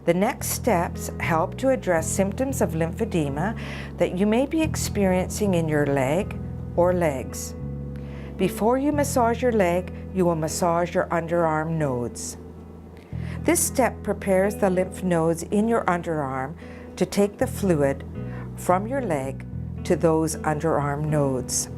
The next steps help to address symptoms of lymphedema that you may be experiencing in your leg or legs. Before you massage your leg, you will massage your underarm nodes. This step prepares the lymph nodes in your underarm to take the fluid from your leg to those underarm nodes.